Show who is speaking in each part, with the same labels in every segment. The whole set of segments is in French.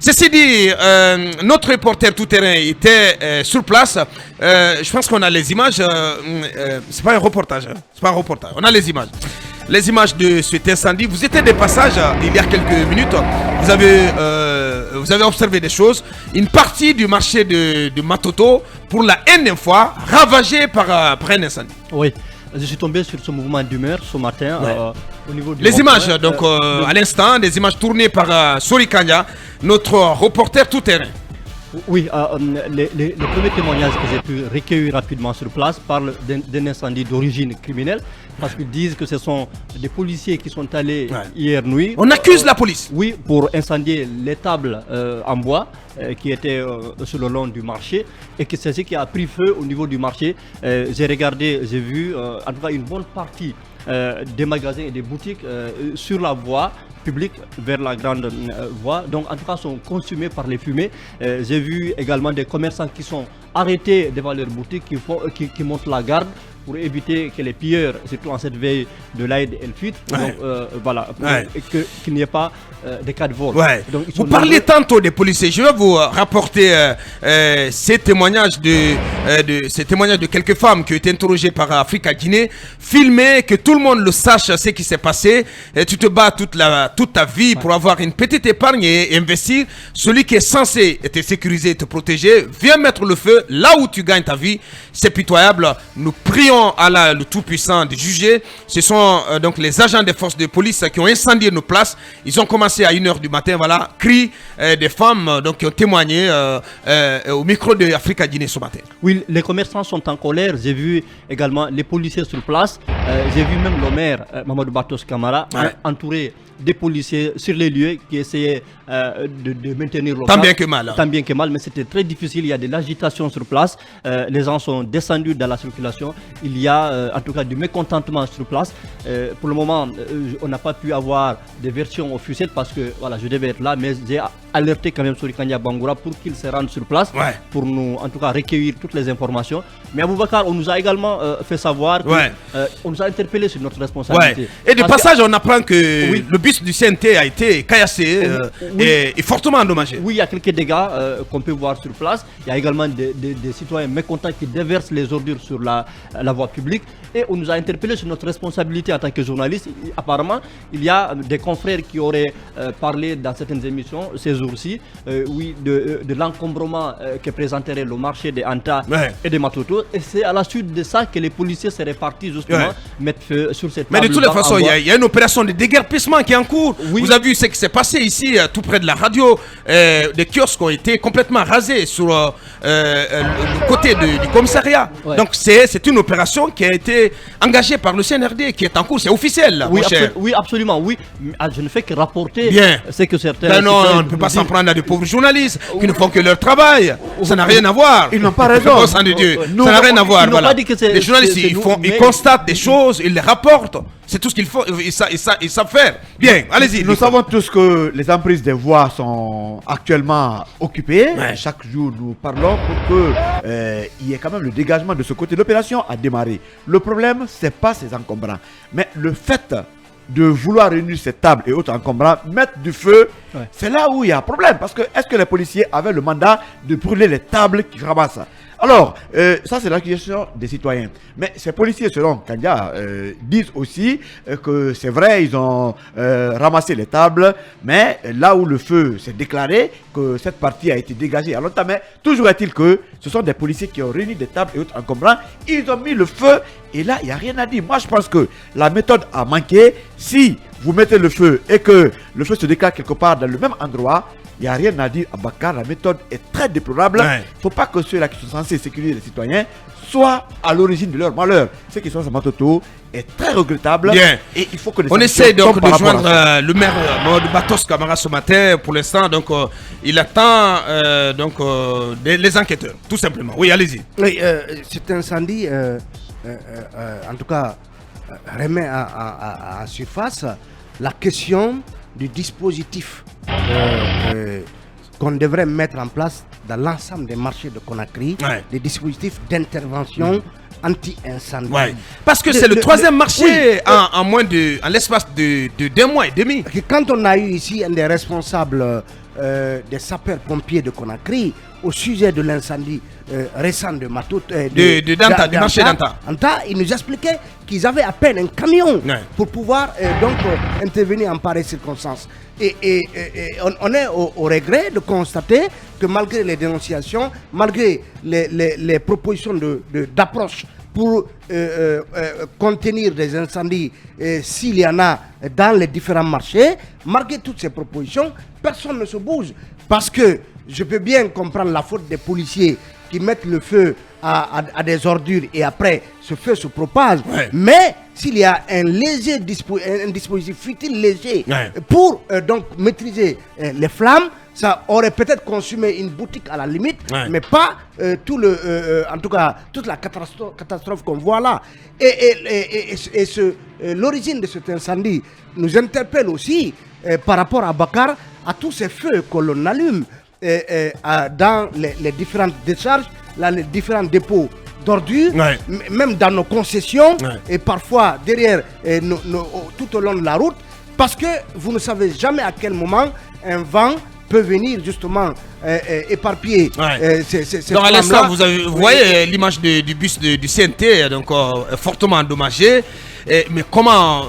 Speaker 1: Ceci dit, notre reporter tout-terrain était sur place. Je pense qu'on a les images. C'est pas un reportage. C'est pas un reportage. On a les images. Les images de cet incendie. Vous étiez des passages il y a quelques minutes. Vous avez observé des choses. Une partie du marché de Matoto, pour la énième fois, ravagée par un incendie.
Speaker 2: Oui, je suis tombé sur ce mouvement d'humeur ce matin. Au niveau du
Speaker 1: les images, à l'instant, des images tournées par Sori Kanya, notre reporter tout-terrain.
Speaker 2: Oui, les premiers témoignages que j'ai pu recueillir rapidement sur place parlent d'un incendie d'origine criminelle, parce qu'ils disent que ce sont des policiers qui sont allés hier nuit.
Speaker 1: On accuse la police.
Speaker 2: Oui, pour incendier les tables en bois qui étaient sur le long du marché, et que c'est ce qui a pris feu au niveau du marché. J'ai regardé, j'ai vu en tout cas une bonne partie des magasins et des boutiques sur la voie publique vers la grande voie, donc en tout cas sont consumés par les fumées. J'ai vu également des commerçants qui sont arrêtés devant leurs boutiques, qui montent la garde pour éviter que les pilleurs, surtout en cette veille de l'Aïd el-Fitr, voilà, qu'il n'y ait pas de cas de vol.
Speaker 1: Donc, vous parlez tantôt des policiers. Je vais vous rapporter ces témoignages de quelques femmes qui ont été interrogées par Africa Guinée, filmées, que tout le monde le sache ce qui s'est passé. Et tu te bats toute ta vie pour avoir une petite épargne et investir. Celui qui est censé te sécuriser, te protéger, vient mettre le feu là où tu gagnes ta vie. C'est pitoyable. Nous prions Allah le Tout-Puissant de juger. Ce sont donc les agents des forces de police qui ont incendié nos places. Ils ont commencé à 1h du matin, voilà, cris des femmes donc, qui ont témoigné au micro de Africa Guinée ce matin.
Speaker 2: Oui, les commerçants sont en colère. J'ai vu également les policiers sur place. J'ai vu même le maire, Mamadou Batos Kamara, entouré des policiers sur les lieux qui essayaient de maintenir le
Speaker 1: tant bien que mal.
Speaker 2: Tant bien que mal, mais c'était très difficile. Il y a de l'agitation sur place. Les gens sont descendus dans la circulation. Il y a en tout cas du mécontentement sur place. Pour le moment, on n'a pas pu avoir des versions officielles parce que voilà, je devais être là, mais j'ai alerté quand même Sori Kanya Bangoura pour qu'il se rende sur place pour nous, en tout cas, recueillir toutes les informations. Mais Aboubacar, on nous a également fait savoir qu'on nous a interpellé sur notre responsabilité.
Speaker 1: Et de passage, on apprend que le bus du CNT a été caillassé et fortement endommagé.
Speaker 2: Oui, il y a quelques dégâts qu'on peut voir sur place. Il y a également des citoyens mécontents qui déversent les ordures sur la voie publique. Et on nous a interpellé sur notre responsabilité en tant que journaliste. Apparemment, il y a des confrères qui auraient parlé dans certaines émissions ces jours-ci, de l'encombrement que présenterait le marché des Anta et des Matoto. Et c'est à la suite de ça que les policiers seraient partis justement mettre feu sur cette table.
Speaker 1: Mais de toutes les façons, il y a une opération de déguerpissement qui est en cours. Vous avez vu ce qui s'est passé ici, tout près de la radio. Des kiosques ont été complètement rasés sur le côté du commissariat. Donc c'est une opération qui a été engagée par le CNRD, qui est en cours. C'est officiel, là, mon cher.
Speaker 2: Oui, absolument, oui. Je ne fais que rapporter ce que certains...
Speaker 1: Ben non, on ne peut pas s'en prendre à des pauvres journalistes qui ne font que leur travail. Ça n'a rien à voir.
Speaker 3: Ils n'ont pas raison.
Speaker 1: Ça n'a rien à voir. Voilà. Les journalistes, ils constatent des choses, ils les rapportent. C'est tout ce qu'il faut, ils savent faire. Bien, allez-y.
Speaker 3: Nous savons tous que les emprises des voies sont actuellement occupées. Chaque jour, nous parlons pour qu'il y ait quand même le dégagement de ce côté. L'opération a démarré. Le problème, ce n'est pas ces encombrants. Mais le fait de vouloir réunir ces tables et autres encombrants, mettre du feu, c'est là où il y a un problème. Parce que est-ce que les policiers avaient le mandat de brûler les tables qui ramassent? Alors, ça c'est l'accusation des citoyens. Mais ces policiers, selon Kanya, disent aussi que c'est vrai, ils ont ramassé les tables, mais là où le feu s'est déclaré, que cette partie a été dégagée à longtemps, mais toujours est-il que ce sont des policiers qui ont réuni des tables et autres encombrants, ils ont mis le feu, et là, il n'y a rien à dire. Moi, je pense que la méthode a manqué. Si vous mettez le feu et que le feu se déclare quelque part dans le même endroit, il n'y a rien à dire à Bakar, la méthode est très déplorable. Il ne faut pas que ceux-là qui sont censés sécuriser les citoyens soient à l'origine de leur malheur. Ce qui sont à Matoto est très regrettable. Et il faut que
Speaker 1: on essaie donc de joindre le maire de Batos Kamara ce matin. Pour l'instant, donc il attend les enquêteurs, tout simplement. Oui, allez-y.
Speaker 4: Oui, cet incendie, en tout cas, remet à surface la question du dispositif qu'on devrait mettre en place dans l'ensemble des marchés de Conakry des dispositifs d'intervention anti-incendie.
Speaker 1: Parce que c'est le troisième marché en l'espace de 2 mois et demi.
Speaker 4: Quand on a eu ici un des responsables des sapeurs-pompiers de Conakry au sujet de l'incendie récent de Matout,
Speaker 1: du marché d'Anta,
Speaker 4: il nous expliquait qu'ils avaient à peine un camion pour pouvoir intervenir en pareille circonstance. Et on est au regret de constater que malgré les dénonciations, malgré les propositions d'approche pour contenir des incendies s'il y en a dans les différents marchés, malgré toutes ces propositions, personne ne se bouge. Parce que je peux bien comprendre la faute des policiers qui mettent le feu à des ordures et après ce feu se propage. Mais s'il y a un dispositif futile léger pour donc maîtriser les flammes, ça aurait peut-être consumé une boutique à la limite, mais pas en tout cas toute la catastrophe qu'on voit là. Et l'origine de cet incendie nous interpelle aussi par rapport à Bakar, à tous ces feux que l'on allume dans les différentes décharges, les différents dépôts d'ordures, même dans nos concessions et parfois derrière tout au long de la route, parce que vous ne savez jamais à quel moment un vent peut venir justement éparpiller
Speaker 1: donc à l'instant vous voyez l'image du bus du CNT donc fortement endommagé. Mais comment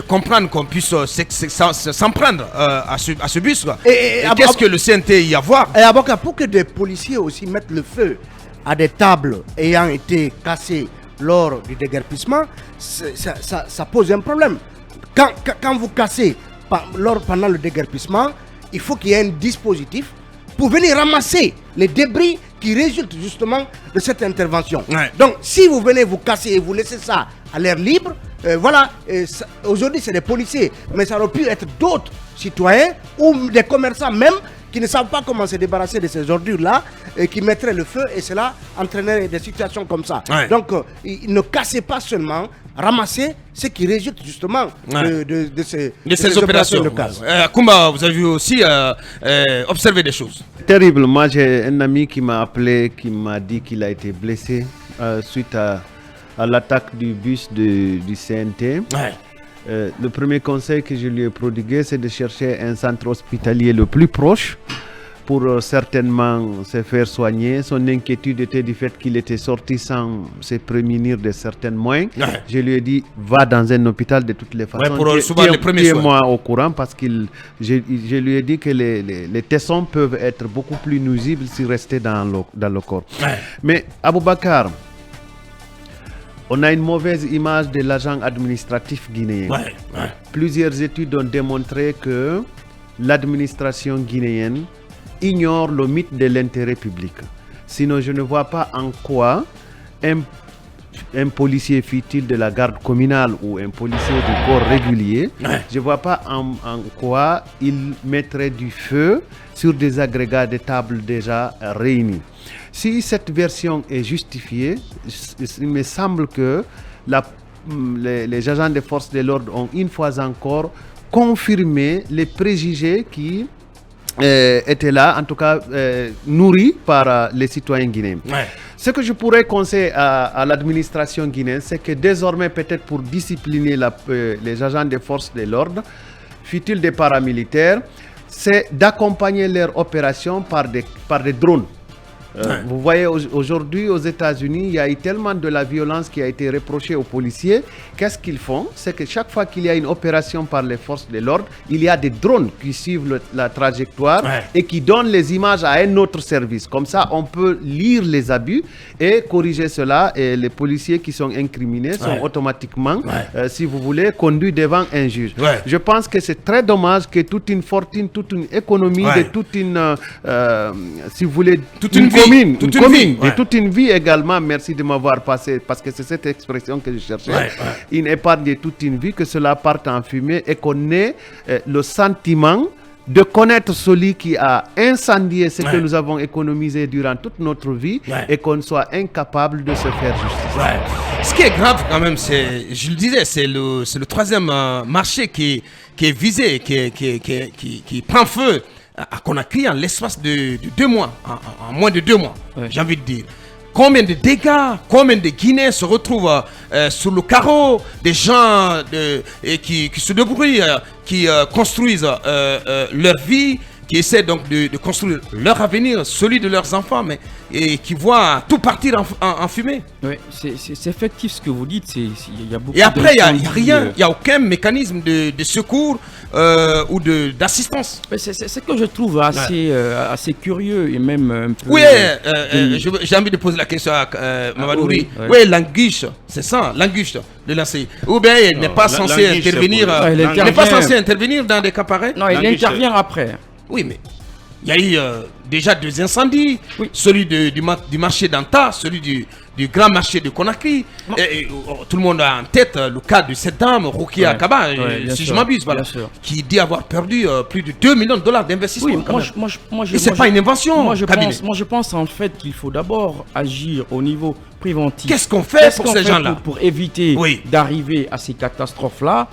Speaker 1: comprendre qu'on puisse s'en prendre à ce bus et qu'est-ce que le CNT y a à voir?
Speaker 4: Et Aboka, pour que des policiers aussi mettent le feu à des tables ayant été cassées lors du déguerpissement, ça pose un problème. Quand vous cassez pendant le déguerpissement, il faut qu'il y ait un dispositif pour venir ramasser les débris qui résultent justement de cette intervention. Donc si vous venez vous casser et vous laissez ça à l'air libre, aujourd'hui c'est des policiers, mais ça aurait pu être d'autres citoyens ou des commerçants même qui ne savent pas comment se débarrasser de ces ordures-là et qui mettraient le feu et cela entraînerait des situations comme ça. Donc ne cassez pas seulement, ramassez ce qui résulte justement de ces opérations de casse.
Speaker 1: Koumba, vous avez aussi observé des choses.
Speaker 5: Terrible. Moi j'ai un ami qui m'a appelé, qui m'a dit qu'il a été blessé suite à l'attaque du bus du CNT. Le premier conseil que je lui ai prodigué, c'est de chercher un centre hospitalier le plus proche pour certainement se faire soigner. Son inquiétude était du fait qu'il était sorti sans se prémunir de certains moyens. Je lui ai dit, va dans un hôpital de toutes les façons. Tiens-moi au courant parce que je lui ai dit que les tessons peuvent être beaucoup plus nuisibles s'ils restaient dans le corps. Mais Aboubakar, on a une mauvaise image de l'agent administratif guinéen. Plusieurs études ont démontré que l'administration guinéenne ignore le mythe de l'intérêt public. Sinon, je ne vois pas en quoi un policier fut-il de la garde communale ou un policier du corps régulier, je ne vois pas en quoi il mettrait du feu sur des agrégats de tables déjà réunis. Si cette version est justifiée, il me semble que les agents des forces de l'ordre ont une fois encore confirmé les préjugés qui étaient là, en tout cas nourris par les citoyens guinéens. Ce que je pourrais conseiller à l'administration guinéenne, c'est que désormais, peut-être pour discipliner les agents des forces de l'ordre, fut-il des paramilitaires, c'est d'accompagner leur opération par des drones. Vous voyez, aujourd'hui aux États-Unis, il y a eu tellement de la violence qui a été reprochée aux policiers. Qu'est-ce qu'ils font? C'est que chaque fois qu'il y a une opération par les forces de l'ordre, il y a des drones qui suivent la trajectoire et qui donnent les images à un autre service. Comme ça, on peut lire les abus et corriger cela. Et les policiers qui sont incriminés sont automatiquement, si vous voulez, conduits devant un juge. Je pense que c'est très dommage que toute une fortune, toute une économie, de toute une, si vous voulez,
Speaker 1: toute une vie.
Speaker 5: Et toute une vie également, merci de m'avoir passé, parce que c'est cette expression que je cherchais, une épargne de toute une vie, que cela parte en fumée et qu'on ait le sentiment de connaître celui qui a incendié ce que nous avons économisé durant toute notre vie et qu'on soit incapable de se faire justice.
Speaker 1: Ce qui est grave quand même, je le disais, c'est le troisième marché qui est visé, qui prend feu à Conakry en l'espace de 2 mois, en moins de 2 mois, j'ai envie de dire. Combien de dégâts, combien de Guinéens se retrouvent sur le carreau, des gens qui se débrouillent, qui construisent leur vie, qui essaient donc de construire leur avenir, celui de leurs enfants, mais et qui voient tout partir en fumée.
Speaker 6: Oui, c'est effectif ce que vous dites. Il y a beaucoup.
Speaker 1: Et après, il n'y a rien, il n'y a aucun mécanisme de secours ou d'assistance.
Speaker 6: C'est ce que je trouve assez curieux et même un peu.
Speaker 1: Oui, j'ai envie de poser la question à Mamadouri. Oui, l'anguiche, c'est ça, l'anguiche de lancer. Ou bien il n'est pas censé intervenir. Il n'est pas censé intervenir dans des cas pareils.
Speaker 6: Non, il intervient après.
Speaker 1: Oui, mais il y a eu déjà 2 incendies, celui du marché d'Anta, celui du grand marché de Conakry. Et tout le monde a en tête le cas de cette dame, Rokia Kaba, si je m'abuse, voilà, qui dit avoir perdu plus de 2 millions de dollars d'investissement.
Speaker 6: Oui,
Speaker 1: et c'est pas une invention.
Speaker 6: Moi, je pense en fait qu'il faut d'abord agir au niveau préventif.
Speaker 1: Qu'est-ce qu'on fait pour ces gens-là
Speaker 6: pour éviter d'arriver à ces catastrophes-là?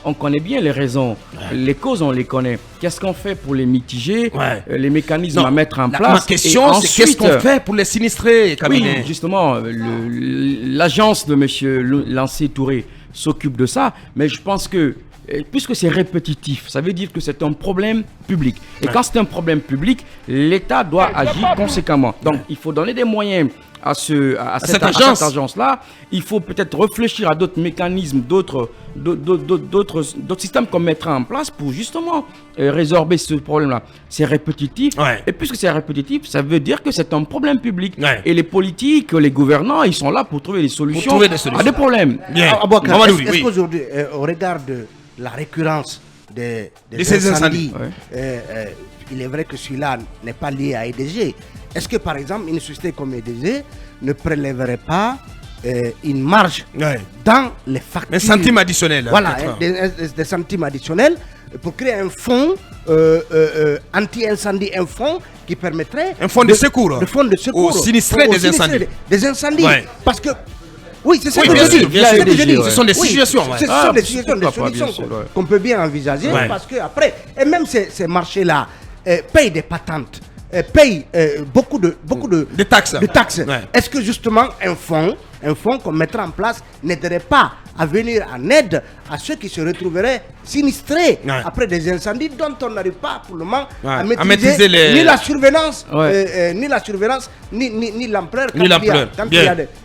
Speaker 6: On connaît bien les raisons, les causes on les connaît. Qu'est-ce qu'on fait pour les mitiger, les mécanismes à mettre en place?
Speaker 1: Ma question, c'est qu'est-ce qu'on fait pour les sinistrés, Cabinet?
Speaker 6: Oui, justement, l'agence de M. Lancé Touré s'occupe de ça, mais je pense que puisque c'est répétitif, ça veut dire que c'est un problème public. Et quand c'est un problème public, l'État doit agir conséquemment. Donc, il faut donner des moyens à cette agence-là. Il faut peut-être réfléchir à d'autres mécanismes, d'autres systèmes qu'on mettra en place pour justement résorber ce problème-là. C'est répétitif. Et puisque c'est répétitif, ça veut dire que c'est un problème public. Et les politiques, les gouvernants, ils sont là pour trouver des solutions à des problèmes.
Speaker 4: Est-ce qu'aujourd'hui, au regard de la récurrence de ces incendies, il est vrai que celui-là n'est pas lié à EDG. Est-ce que, par exemple, une société comme EDG ne prélèverait pas une marge dans les factures?
Speaker 1: Un centime additionnel.
Speaker 4: Voilà, des centimes additionnels pour créer un fonds anti-incendie, un fonds qui permettrait...
Speaker 1: Un fonds de secours.
Speaker 4: Un fonds de secours
Speaker 1: aux sinistrés des incendies.
Speaker 4: Parce que... Oui, c'est ça que je dis.
Speaker 1: Ce sont des situations.
Speaker 4: Ce sont des situations, des solutions qu'on peut bien envisager parce que après, et même ces marchés-là payent des patentes. Paye beaucoup de taxes. Est-ce que justement un fonds qu'on mettra en place n'aiderait pas à venir en aide à ceux qui se retrouveraient sinistrés après des incendies dont on n'arrive pas pour le moment à maîtriser ni la surveillance, ni l'ampleur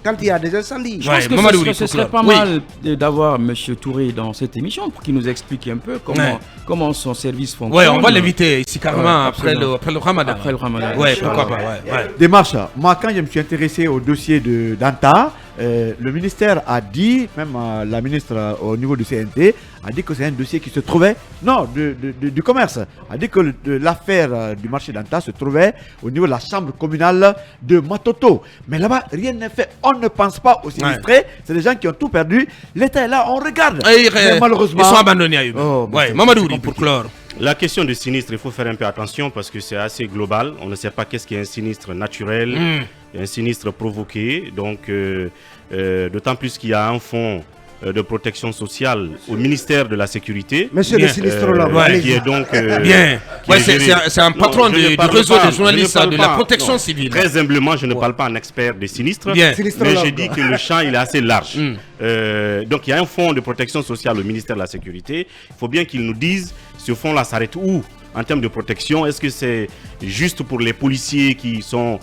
Speaker 4: quand il y a des incendies.
Speaker 6: Je pense que ce serait pas mal d'avoir M. Touré dans cette émission pour qu'il nous explique un peu comment son service fonctionne.
Speaker 1: Oui, on va l'inviter ici carrément après le Ramadan. Oui, pourquoi pas.
Speaker 3: Démarche. Moi, quand je me suis intéressé au dossier d'Anta, le ministère a dit, même la ministre au niveau du CNT, a dit que c'est un dossier qui se trouvait, du commerce, a dit que l'affaire du marché d'Anta se trouvait au niveau de la chambre communale de Matoto. Mais là-bas, rien n'est fait. On ne pense pas aux sinistrés. C'est des gens qui ont tout perdu. L'État est là, on regarde.
Speaker 1: Mais malheureusement, ils sont abandonnés à eux. Mamadouri, pour clore.
Speaker 7: La question du sinistre, il faut faire un peu attention parce que c'est assez global. On ne sait pas qu'est-ce qui est un sinistre naturel, un sinistre provoqué. Donc, d'autant plus qu'il y a un fonds de protection sociale au ministère de la Sécurité.
Speaker 4: Monsieur le sinistrologue,
Speaker 7: qui est donc...
Speaker 1: c'est un patron du réseau des journalistes de la protection civile.
Speaker 7: Très humblement, je ne parle pas en expert des sinistres, mais je dis que le champ il est assez large. Donc il y a un fonds de protection sociale au ministère de la Sécurité. Il faut bien qu'ils nous disent ce fonds-là s'arrête où en termes de protection. Est-ce que c'est juste pour les policiers qui font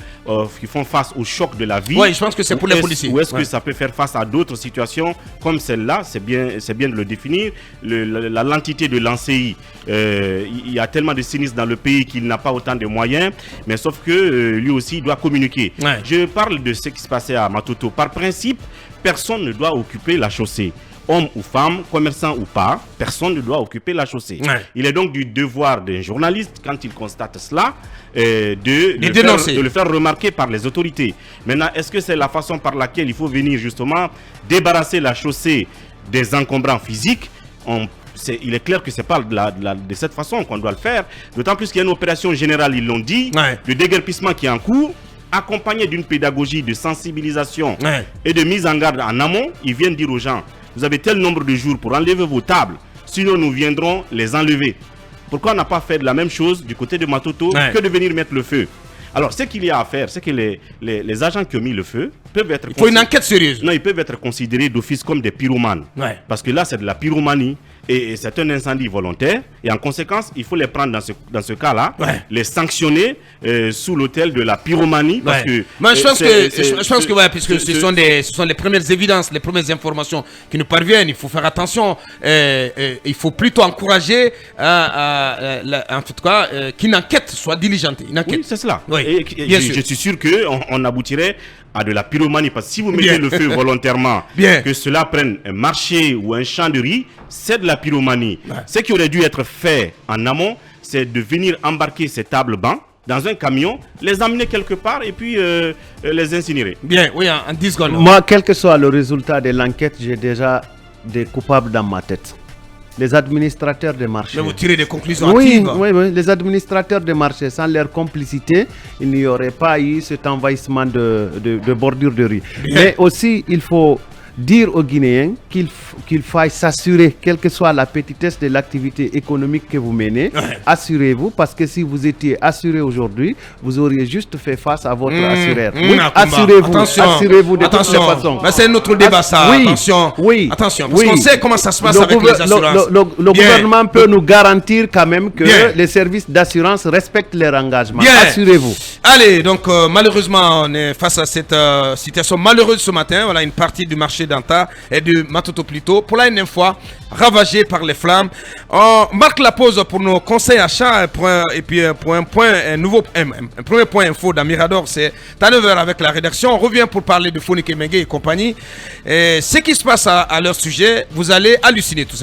Speaker 7: face au choc de la vie?
Speaker 1: Oui, je pense que c'est pour les policiers.
Speaker 7: Ou est-ce que ça peut faire face à d'autres situations comme celle-là? C'est bien de le définir. L'entité de l'ANCI, il y a tellement de sinistres dans le pays qu'il n'a pas autant de moyens, mais sauf que lui aussi il doit communiquer. Je parle de ce qui se passait à Matoto. Par principe, personne ne doit occuper la chaussée. Homme ou femme, commerçant ou pas, personne ne doit occuper la chaussée. Il est donc du devoir d'un journaliste, quand il constate cela, de le faire remarquer par les autorités. Maintenant, est-ce que c'est la façon par laquelle il faut venir justement débarrasser la chaussée des encombrants physiques? Il est clair que c'est pas de cette façon qu'on doit le faire. D'autant plus qu'il y a une opération générale, ils l'ont dit, le déguerpissement qui est en cours, accompagné d'une pédagogie de sensibilisation et de mise en garde en amont. Ils viennent dire aux gens: vous avez tel nombre de jours pour enlever vos tables, sinon nous viendrons les enlever. Pourquoi on n'a pas fait de la même chose du côté de Matoto que de venir mettre le feu? Alors, ce qu'il y a à faire, c'est que les agents qui ont mis le feu peuvent être...
Speaker 1: Il faut une enquête sérieuse.
Speaker 7: Non, ils peuvent être considérés d'office comme des pyromanes. Parce que là, c'est de la pyromanie et c'est un incendie volontaire. Et en conséquence, il faut les prendre dans ce cas-là, les sanctionner sous l'autel de la pyromanie. Parce que,
Speaker 1: moi, je pense que puisque ce sont les premières évidences, les premières informations qui nous parviennent, il faut faire attention. Il faut plutôt encourager, en tout cas, qu'une enquête soit diligentée. Une enquête.
Speaker 7: Oui, c'est cela.
Speaker 1: Oui.
Speaker 7: Et je suis sûr qu'on aboutirait à de la pyromanie. Parce que si vous mettez le feu volontairement, que cela prenne un marché ou un champ de riz, c'est de la pyromanie. Ce qui aurait dû être fait en amont, c'est de venir embarquer ces tables bancs dans un camion, les emmener quelque part et puis les incinérer.
Speaker 1: Bien, oui, en 10 secondes.
Speaker 5: Moi, quel que soit le résultat de l'enquête, j'ai déjà des coupables dans ma tête. Les administrateurs des marchés.
Speaker 1: Mais vous tirez des conclusions
Speaker 5: oui,
Speaker 1: hâtives.
Speaker 5: Oui, les administrateurs des marchés, sans leur complicité, il n'y aurait pas eu cet envahissement de bordure de rue. Mais aussi, il faut dire aux Guinéens qu'il faille s'assurer, quelle que soit la petitesse de l'activité économique que vous menez, assurez-vous, parce que si vous étiez assuré aujourd'hui, vous auriez juste fait face à votre assureur. Assurez-vous de toutes les façons.
Speaker 1: Mais c'est notre débat, ça. Attention, parce qu'on sait comment ça se passe avec les assurances.
Speaker 5: Le gouvernement peut nous garantir quand même que les services d'assurance respectent leurs engagements. Assurez-vous.
Speaker 1: Allez, donc malheureusement, on est face à cette situation malheureuse ce matin. Voilà une partie du marché d'Anta et de Matoto plutôt, pour la énième fois, ravagé par les flammes. On marque la pause pour nos conseils achats et puis pour un premier point info dans Mirador, c'est à 9h avec la rédaction. On revient pour parler de Fonik Mengue et compagnie. Et ce qui se passe à leur sujet, vous allez halluciner tout simplement.